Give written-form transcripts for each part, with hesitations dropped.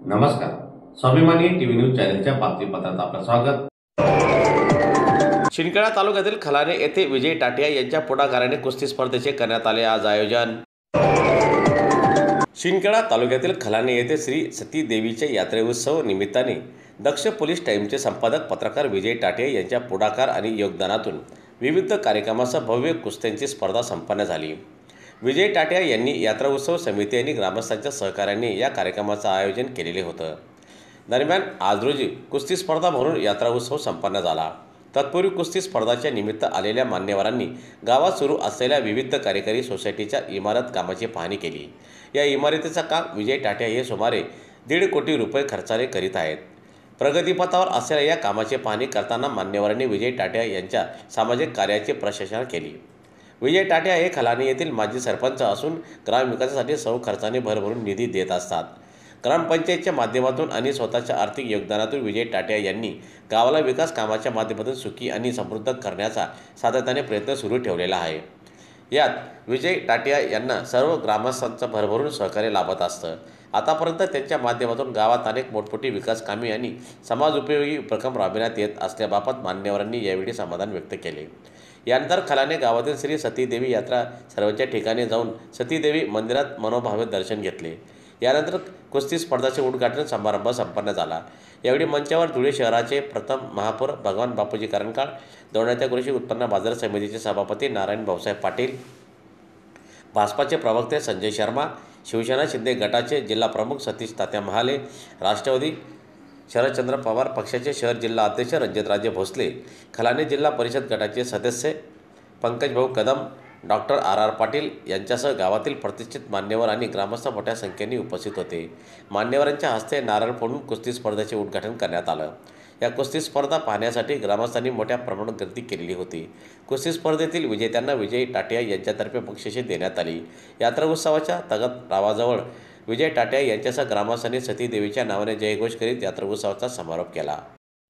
नमस्कार. स्वाभिमानी TV news चॅनलच्या बातमीपत्रात आपलं स्वागत. शिंदखेडा तालुक्यातील खलाणे येथे विजय टाटिया यांच्या पुढाकाराने कुस्ती स्पर्धेचे करण्यात आले आज आयोजन. शिंदखेडा तालुक्यातील खलाणे येथे श्री सती देवीच्या यात्रेउत्सव निमित्ताने दक्ष पोलीस टाइमचे संपादक पत्रकार विजय टाटिया यांच्या पुढाकार आणि योगदानातून विविध कार्यक्रमासह भव्य कुस्त्यांची स्पर्धा संपन्न झाली. विजय टाटिया यांनी यात्रा उत्सव समिती आणि ग्रामस्थांच्या सहकार्याने या कार्यक्रमाचं आयोजन केलेले होतं. दरम्यान आज रोजी कुस्ती स्पर्धा भरून यात्रा उत्सव संपन्न झाला. तत्पूर्वी कुस्ती स्पर्धाच्या निमित्त आलेल्या मान्यवरांनी गावात सुरू असलेल्या विविध कार्यकारी सोसायटीच्या इमारत कामाची पाहणी केली. या इमारतीचं काम विजय टाटिया हे सुमारे 1.5 कोटी रुपये खर्चाने करीत आहेत. प्रगतीपथावर असलेल्या या कामाची पाहणी करताना मान्यवरांनी विजय टाटिया यांच्या सामाजिक कार्याची प्रशंसा केली. विजय टाटिया हे खलाणे येथील माजी सरपंच असून ग्रामविकासासाठी सौ खर्चाने भरभरून निधी देत असतात. ग्रामपंचायतच्या माध्यमातून आणि स्वतःच्या आर्थिक योगदानातून विजय टाटिया यांनी गावाला विकास कामाच्या माध्यमातून सुखी आणि समृद्ध करण्याचा सातत्याने प्रयत्न सुरू ठेवलेला आहे. यात विजय टाटिया यांना सर्व ग्रामस्थांचं भरभरून सहकार्य लाभत असतं. आतापर्यंत त्यांच्या माध्यमातून गावात अनेक मोठमोठी विकास कामे आणि समाजोपयोगी उपक्रम राबविण्यात येत असल्याबाबत मान्यवरांनी यावेळी समाधान व्यक्त केले. यानंतर खलाणे गावातील श्री सतीदेवी यात्रा सर्वांच्या ठिकाणी जाऊन सतीदेवी मंदिरात मनोभावे दर्शन घेतले. यानंतर कुस्ती स्पर्धाचे उद्घाटन समारंभ संपन्न झाला. यावेळी मंचावर धुळे शहराचे प्रथम महापौर भगवान बापूजी करंजकाळ, दौंडाच्या कृषी उत्पन्न बाजार समितीचे सभापती नारायण भाऊसाहेब पाटील, भाजपाचे प्रवक्ते संजय शर्मा, शिवसेना शिंदे गटाचे जिल्हा प्रमुख सतीश तात्या महाले, राष्ट्रवादी शरदचंद्र पवार पक्षाचे शहर जिल्हा अध्यक्ष रणजितराजे भोसले, खलाणे जिल्हा परिषद गटाचे सदस्य पंकजभाऊ कदम, डॉक्टर आर पाटील यांच्यासह गावातील प्रतिष्ठित मान्यवर आणि ग्रामस्थ मोठ्या संख्येने उपस्थित होते. मान्यवरांच्या हस्ते नारळ फोडून कुस्ती स्पर्धेचे उद्घाटन करण्यात आलं. या कुस्ती स्पर्धा पाहण्यासाठी ग्रामस्थांनी मोठ्या प्रमाणात गर्दी केलेली होती. कुस्ती स्पर्धेतील विजेत्यांना विजय टाटिया यांच्यातर्फे बक्षिसे देण्यात आली. यात्रा उत्सवाच्या तगत रावाजवळ विजय टाटिया यांच्यासह ग्रामस्थांनी सतीदेवीच्या नावाने जयघोष करीत यात्रा उत्सवाचा समारोप केला.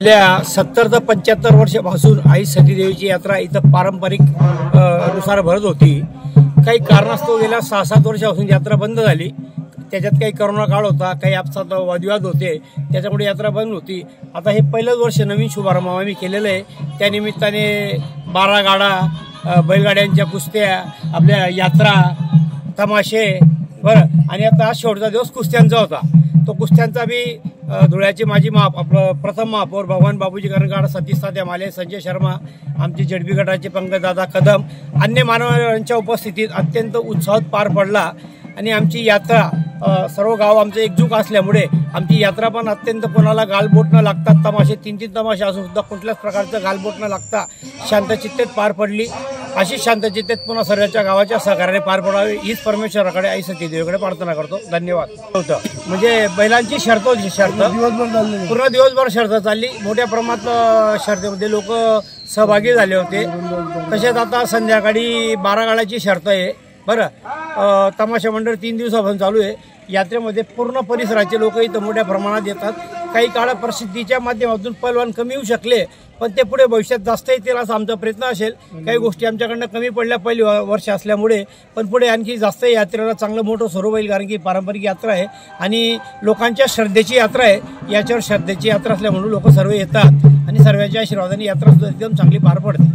गेल्या 70 ते 75 वर्षापासून आई सतीदेवीची यात्रा इथं पारंपरिक नुसार भरत होती. काही कारणास्तव गेल्या 6-7 वर्षापासून यात्रा बंद झाली. त्याच्यात काही करोना काळ होता, काही आपसात वादविवाद होते, त्याच्यामुळे यात्रा बंद होती. आता हे पहिलंच वर्ष नवीन शुभारंभ आम्ही केलेलं आहे. त्यानिमित्ताने 12 गाडा, बैलगाड्यांच्या कुस्त्या, आपल्या यात्रा, तमाशे बरं, आणि आता शेवटचा दिवस कुस्त्यांचा होता. तो कुस्त्यांचा बी धुळ्याचे माजी आपलं प्रथम महापौर भगवान बापूजी करंजकाळ, सतीश तात्या महाले, संजय शर्मा, आमचे जडबी गटाचे पंकजदादा कदम, अन्य मान्यवरांच्या उपस्थितीत अत्यंत उत्साहात पार पडला. आणि आमची यात्रा सर्व गाव आमचं एकजूट असल्यामुळे आमची यात्रा पण अत्यंत कोणाला गालबोट न लागतात, तमाशे 3-3 तमाशे असून सुद्धा कुठल्याच प्रकारचं गालबोट न लागता शांतचित्तेत पार पडली. अशी शांतचित्तेत पुन्हा सर्वांच्या गावाच्या सहकार्याने पार पडावी हीच परमेश्वराकडे आई सतीदेवीकडे प्रार्थना करतो. धन्यवाद. होतं म्हणजे बैलांची शर्त होती. पूर्ण दिवसभर शर्त चालली. मोठ्या प्रमाणात शर्तीमध्ये लोक सहभागी झाले होते. तसेच आता संध्याकाळी 12 गाड्याची शर्त आहे. बरं, तमाशा मंडळ 3 दिवसापासून चालू आहे. यात्रेमध्ये पूर्ण परिसराचे लोक इथं मोठ्या प्रमाणात येतात. काही काळ प्रसिद्धीच्या माध्यमातून पैलवान कमी येऊ शकले, पण ते पुढे भविष्यात जास्त येतील असा आमचा प्रयत्न असेल. काही गोष्टी आमच्याकडनं कमी पडल्या पहिली वर्ष असल्यामुळे, पण पुढे आणखी जास्त यात्रेला चांगलं मोठं स्वरूप येईल, कारण की पारंपरिक यात्रा आहे आणि लोकांच्या श्रद्धेची यात्रा आहे. याच्यावर श्रद्धेची यात्रा असल्यामुळे लोक सर्व येतात आणि सर्वांच्या आशीर्वादाने यात्रा सुद्धा एकदम चांगली पार पडते.